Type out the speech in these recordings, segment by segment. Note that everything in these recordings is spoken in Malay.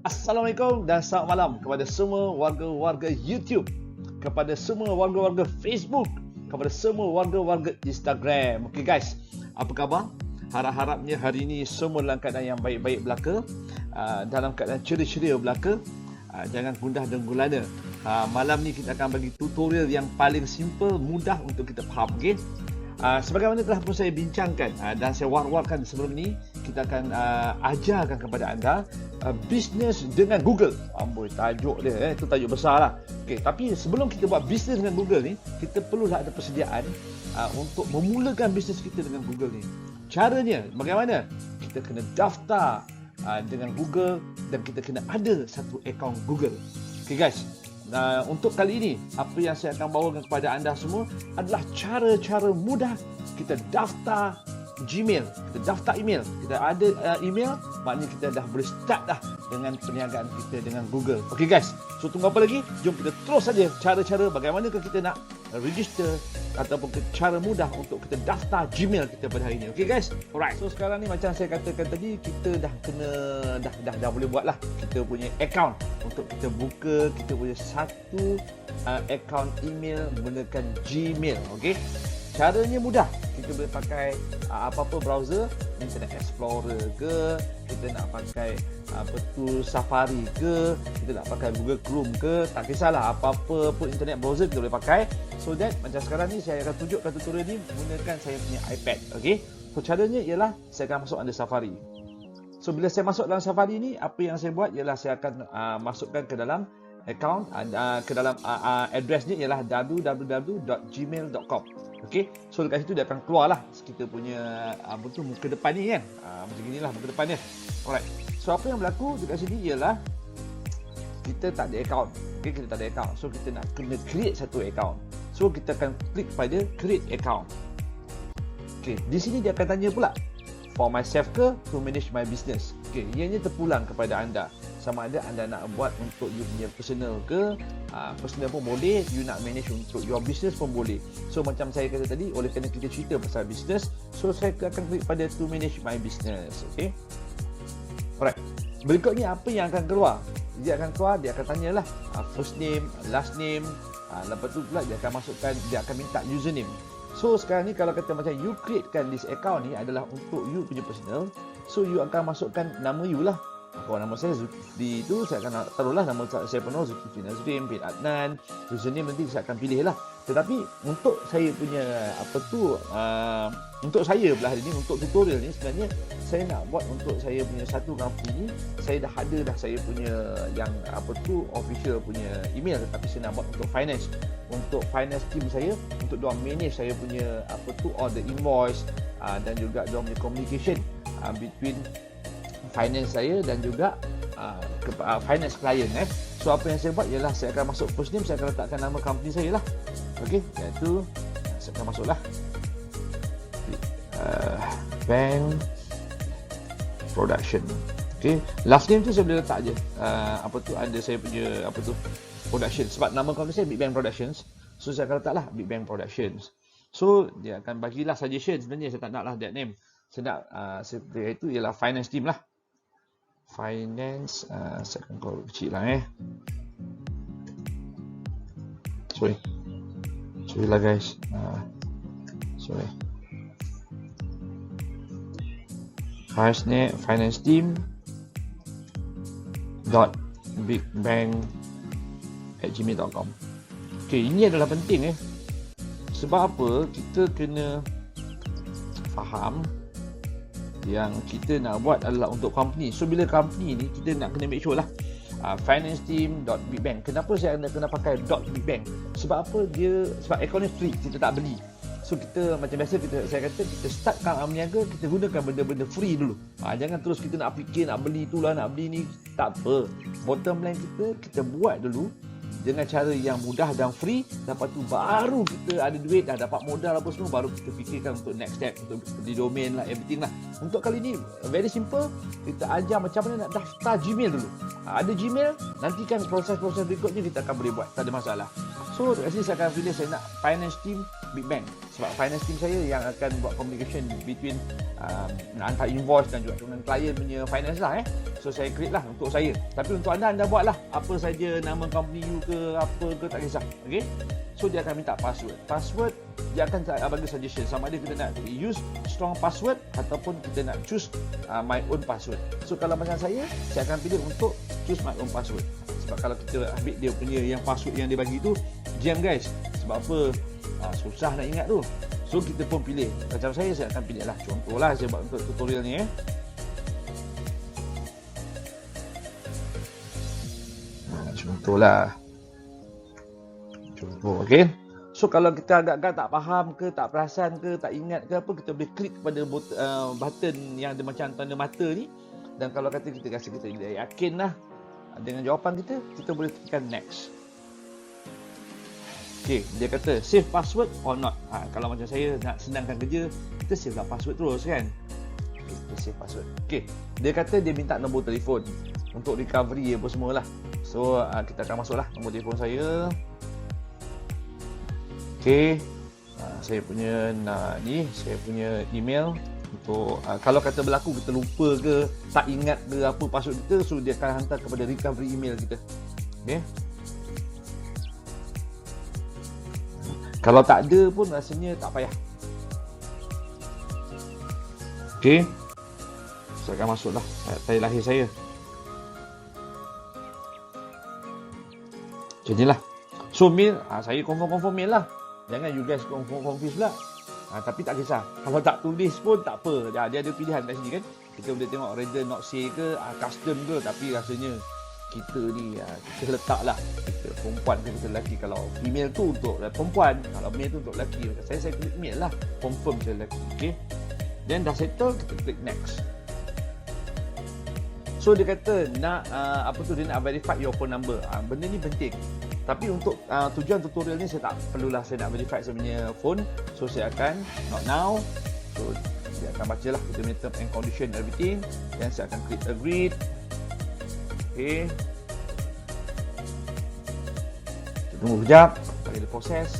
Assalamualaikum dan selamat malam kepada semua warga-warga YouTube, kepada semua warga-warga Facebook, kepada semua warga-warga Instagram. Okey guys, apa khabar? Harap-harapnya hari ini semua dalam keadaan yang baik-baik belaka, dalam keadaan ceria-ceria belaka. Jangan gundah dan gulana. Malam ni kita akan bagi tutorial yang paling simple, mudah untuk kita faham. Okay? Sebagaimana telah pun saya bincangkan dan saya war-warkan sebelum ni, kita akan ajarkan kepada anda bisnes dengan Google. Amboi, tajuk dia itu tajuk besar lah. Okay, tapi sebelum kita buat bisnes dengan Google ni, kita perlulah ada persediaan untuk memulakan bisnes kita dengan Google ni. Caranya bagaimana? Kita kena daftar dengan Google dan kita kena ada satu akaun Google. Okay guys, untuk kali ini apa yang saya akan bawakan kepada anda semua adalah cara-cara mudah kita daftar Gmail, kita daftar email. Kita ada email, maknanya kita dah boleh start dah dengan perniagaan kita dengan Google. Okay guys, so tunggu apa lagi? Jom kita terus saja cara-cara bagaimanakah kita nak register ataupun cara mudah untuk kita daftar Gmail kita pada hari ini. Okay guys, alright. So sekarang ni macam saya katakan tadi, kita dah kena dah boleh buat lah kita punya account untuk kita buka kita punya satu account email menggunakan Gmail. Okay, caranya mudah. Kita boleh pakai apa-apa browser, Internet Explorer ke, kita nak pakai Safari ke, kita nak pakai Google Chrome ke, tak kisahlah, apa-apa pun internet browser kita boleh pakai. So that macam sekarang ni saya akan tunjukkan tutorial ni menggunakan saya punya iPad. Okay, so caranya ialah saya akan masuk under Safari. So bila saya masuk dalam Safari ni, apa yang saya buat ialah saya akan masukkan ke dalam account, ke dalam address ni ialah www.gmail.com. Okay, so dekat situ dia akan keluar lah kita punya muka depan ni kan, macam inilah muka depan dia. Alright, so apa yang berlaku dekat sini ialah kita tak ada account. Okay, kita tak ada account, so kita nak kena create satu account. So kita akan klik pada create account. Okay, di sini dia akan tanya pula for myself ke to manage my business. Okay, ianya terpulang kepada anda, sama ada anda nak buat untuk you punya personal ke, personal pun boleh, you nak manage untuk your business pun boleh. So macam saya kata tadi, oleh kerana kita cerita pasal business, so saya akan klik pada to manage my business. Okay, alright. Berikutnya apa yang akan keluar? Dia akan tanyalah first name, last name, lepas tu pula dia akan masukkan, dia akan minta username. So sekarang ni kalau kata macam you createkan this account ni adalah untuk you punya personal, so you akan masukkan nama you lah. Kalau nama saya Zulkifli itu, saya akan taruhlah nama saya penuh Zulkifli Nazrin bin Adnan. Username nanti saya akan pilih lah. Tetapi untuk saya punya untuk saya belah hari ni, untuk tutorial ni, sebenarnya saya nak buat untuk saya punya satu company ni, saya dah ada saya punya yang official punya email, tetapi saya nak buat untuk finance. Untuk finance team saya, untuk diorang manage saya punya all the invoice dan juga diorang punya communication between finance saya dan juga finance client. So apa yang saya buat ialah saya akan masuk first name, saya akan letakkan nama company saya lah. Okey, iaitu saya akan masuklah Bank Production. Okey, last name tu saya boleh letak je ada saya punya production, sebab nama company saya Big Bang Productions. So saya akan letaklah Big Bang Productions. So dia akan bagilah suggestion. Sebenarnya saya tak naklah that name. Saya nak itu ialah finance team lah. Finance, saya akan call kecil lah sorry lah guys, sorry. Finance team .bigbang@gmail.com. Okay, ini adalah penting sebab apa? Kita kena faham yang kita nak buat adalah untuk company. So bila company ni, kita nak kena make sure lah finance team.bigbang. Kenapa saya kena pakai .bigbang? Sebab apa? Sebab account ni free, kita tak beli. So kita macam biasa, saya kata kita startkan berniaga, kita gunakan benda-benda free dulu. Jangan terus kita nak fikir nak beli itulah, nak beli ni. Tak apa. Bottom line kita buat dulu dengan cara yang mudah dan free. Lepas tu baru kita ada duit, dah dapat modal apa semua, baru kita fikirkan untuk next step, untuk beli domain lah, everything lah. Untuk kali ni very simple, kita ajar macam mana nak daftar Gmail dulu. Ada Gmail, nantikan proses-proses berikutnya kita akan boleh buat, tak ada masalah. So dekat sini saya akan pilih, saya nak finance team big bang. Sebab finance team saya yang akan buat communication between hantar invoice dan juga dengan klien punya finance lah So saya create lah untuk saya. Tapi untuk anda buat lah apa saja, nama company you ke apa ke, tak kisah. Okay, so dia akan minta password. Dia akan bagi suggestion sama ada kita nak use strong password ataupun kita nak choose my own password. So kalau macam saya akan pilih untuk choose my own password. Sebab kalau kita ambil dia punya yang password yang dia bagi tu jam guys. Sebab apa? Susah nak ingat tu. So kita pun pilih. Macam saya akan pilih lah. Contohlah saya buat untuk tutorial ni Contohlah. Okay. So kalau kita agak-agak tak faham ke, tak perasan ke, tak ingat ke apa, kita boleh klik pada button yang ada macam tanda mata ni. Dan kalau kata kita rasa kita yakin lah dengan jawapan kita boleh tekan next. Okay, dia kata save password or not. Kalau macam saya nak senangkan kerja, kita save lah password terus kan. Kita save password. Okay, dia kata dia minta nombor telefon untuk recovery apa semua lah. So kita akan masuk lah nombor telefon saya. Okay, saya punya saya punya email untuk kalau kata berlaku kita lupa ke, tak ingat ke apa password kita, so dia akan hantar kepada recovery email kita. Okay. Kalau tak ada pun rasanya tak payah. Okay, saya akan masuklah tarikh lahir saya. Macam ni lah. So mail, saya confirm mail lah. Jangan you guys confuse pula. Tapi tak kisah. Kalau tak tulis pun tak apa. Dia ada pilihan kat sini kan. Kita boleh tengok rather not say ke, custom ke. Tapi rasanya kita ni, kita letak lah. Kita perempuan ke kita lelaki. Kalau female tu untuk perempuan, kalau male tu untuk lelaki. Saya klik male lah. Confirm saya lelaki. Okay. Then dah settle, kita klik next. So dia kata nak dia nak verify your phone number. Benda ni penting. Tapi untuk tujuan tutorial ni saya tak perlulah saya nak verify saya punya phone. So saya akan not now. So dia akan bacalah kita punya term and condition everything. Dan saya akan klik agree. Okay. Kita tunggu sekejap bagi dia proses.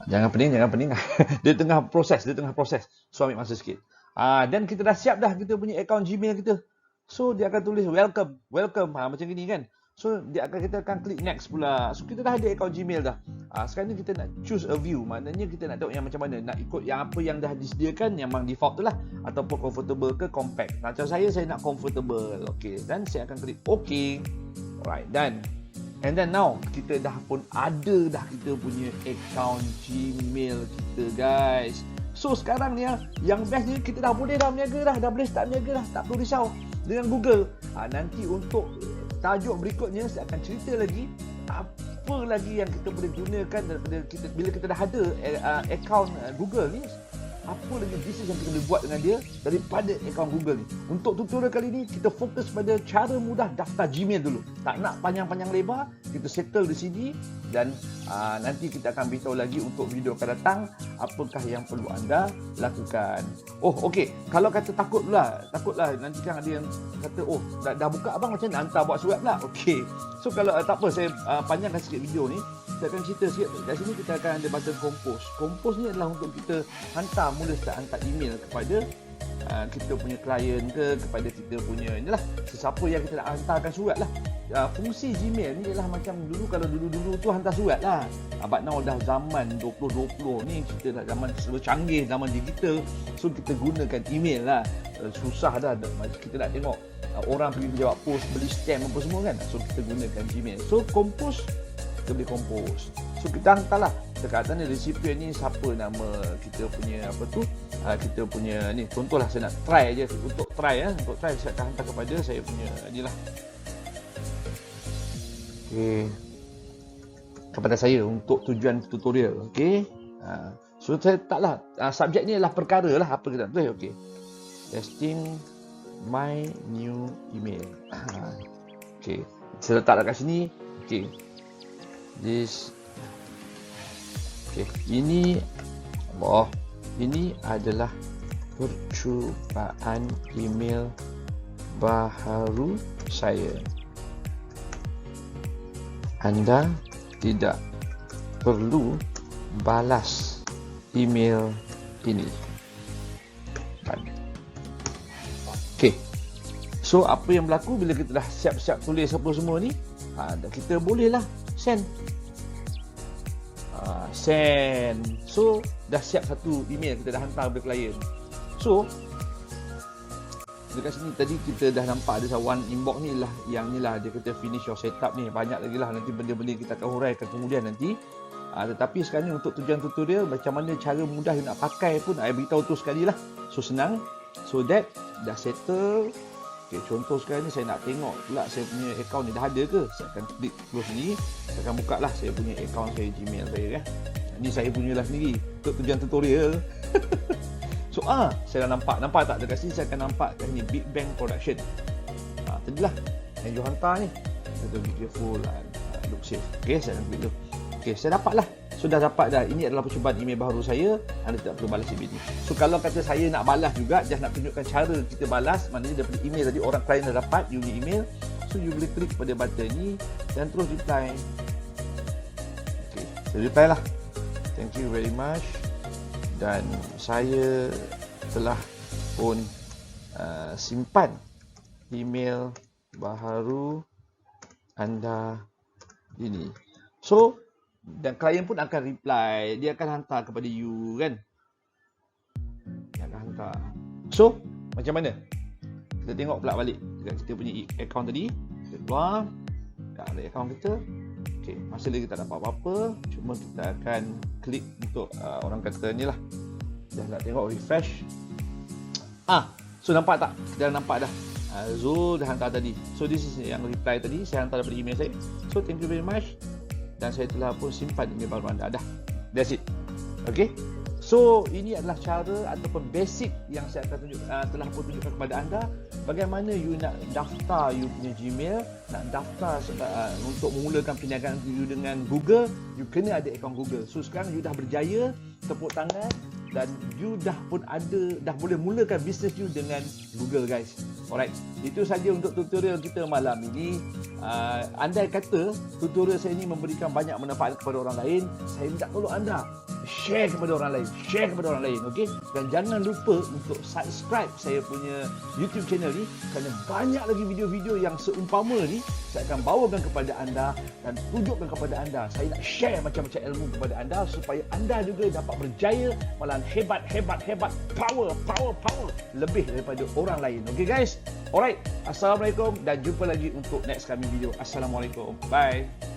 Jangan pening. Dia tengah proses. So ambil masa sikit. Dan kita dah siap dah kita punya akaun Gmail kita. So dia akan tulis welcome macam gini kan. So kita akan klik next pula. So kita dah ada akaun Gmail dah. Sekarang ni kita nak choose a view. Maknanya kita nak tengok yang macam mana. Nak ikut yang apa yang dah disediakan, yang memang default tu lah. Ataupun comfortable ke compact. Macam saya nak comfortable. Okay. Dan saya akan klik okay. Alright, done. And then now kita dah pun ada dah kita punya akaun Gmail kita guys. So sekarang ni yang best ni kita dah boleh dah berniaga dah boleh start berniaga dah, tak perlu risau dengan Google. Nanti untuk tajuk berikutnya saya akan cerita lagi apa lagi yang kita boleh gunakan daripada kita bila kita dah ada akaun Google ni. Apa lagi bisnes yang kita boleh buat dengan dia daripada akaun Google ni. Untuk tutorial kali ni kita fokus pada cara mudah daftar Gmail dulu. Tak nak panjang-panjang lebar, kita settle di sini dan nanti kita akan beritahu lagi untuk video akan datang apakah yang perlu anda lakukan. Oh okey, kalau kata takutlah nanti kan ada yang kata dah buka abang macam mana hantar buat surat pula. Okey. So kalau tak apa saya panjangkan sikit video ni. Saya akan cerita sikit. Kat sini kita akan ada button compose. Compose ni adalah untuk kita mula start hantar email kepada kita punya klien ke, kepada kita punya inilah sesiapa yang kita nak hantarkan surat lah. Fungsi Gmail ni adalah macam dulu, kalau dulu tu hantar surat lah. But now dah zaman 2020 ni, kita dah zaman serba canggih, zaman digital. So kita gunakan email lah. Susah dah kita nak tengok orang pergi jawab post, beli stamp apa semua kan. So kita gunakan Gmail. So compose, kita boleh compose. So kita hantarlah dekat sana recipient ni siapa nama kita punya kita punya ni. Contohlah saya nak try je, untuk try saya akan hantar kepada saya punya ni lah. Okey. Kepada saya untuk tujuan tutorial. Okey. So saya taklah subjek ni adalah perkara lah apa kita nak tulis. Okey. Testing my new email. Okey. Saya letak dekat sini. Okey. Ini adalah percubaan email baharu saya. anda tidak perlu balas email ini. Okey. So apa yang berlaku bila kita dah siap-siap tulis apa semua ni, kita bolehlah send. Send. So dah siap satu email, kita dah hantar kepada klien. So dekat sini tadi kita dah nampak ada one inbox ni lah, yang ni lah dia kata finish your setup ni. Banyak lagi lah nanti benda-benda kita akan huraikan kemudian nanti. Tetapi sekarang ni untuk tujuan tutorial macam mana cara mudah nak pakai pun saya beritahu tu sekali lah. So senang. So that dah settle. Okay, contoh sekarang ni saya nak tengok pula saya punya account ni dah ada ke. Saya akan klik terus ni. Saya akan buka lah saya punya account saya, Gmail saya kan. Ni saya punya lah sendiri untuk tujuan tutorial. So saya dah nampak tak dekat sini saya akan nampak kat ni Big Bang Production. Tadilah yang you hantar ni. Kita be careful look safe. Okey, saya akan klik dulu. Okey, saya dapat lah. Sudah dapat dah. Ini adalah percubaan email baru saya. Anda tidak perlu balas email ni. So kalau kata saya nak balas juga, just nak tunjukkan cara kita balas, maknanya daripada email tadi orang klien dah dapat you punya email. So you boleh klik pada button ni dan terus reply. Okey, saya reply lah. Thank you very much. Dan saya telah pun simpan email baharu anda ini. So, dan klien pun akan reply. Dia akan hantar kepada you kan. Dia akan hantar. So, macam mana? Kita tengok pula balik dekat kita punya account tadi. Kita keluar. Tak ada account kita. Okay, masa lagi tak dapat apa-apa, cuma kita akan klik untuk orang kata ni lah. Dah nak tengok refresh. So nampak tak? Kita dah nampak dah. Zul dah hantar tadi. So this is yang reply tadi, saya hantar daripada email saya. So thank you very much. Dan saya telah pun simpan email baru anda. Dah. That's it. Okay. So ini adalah cara ataupun basic yang saya akan telah pun tunjukkan kepada anda. Bagaimana you nak daftar you punya Gmail, nak daftar untuk memulakan perniagaan you dengan Google, you kena ada akaun Google. So sekarang you dah berjaya, tepuk tangan, dan you dah boleh mulakan bisnes you dengan Google guys. Alright, itu saja untuk tutorial kita malam ini. Andai kata tutorial saya ini memberikan banyak manfaat kepada orang lain, saya minta tolong anda share kepada orang lain, okey? Dan jangan lupa untuk subscribe saya punya YouTube channel ni, kerana banyak lagi video-video yang seumpama ni saya akan bawakan kepada anda dan tunjukkan kepada anda. Saya nak share macam-macam ilmu kepada anda supaya anda juga dapat berjaya, malahan hebat, power lebih daripada orang lain. Okey guys? Alright, assalamualaikum dan jumpa lagi untuk next coming video. Assalamualaikum. Bye.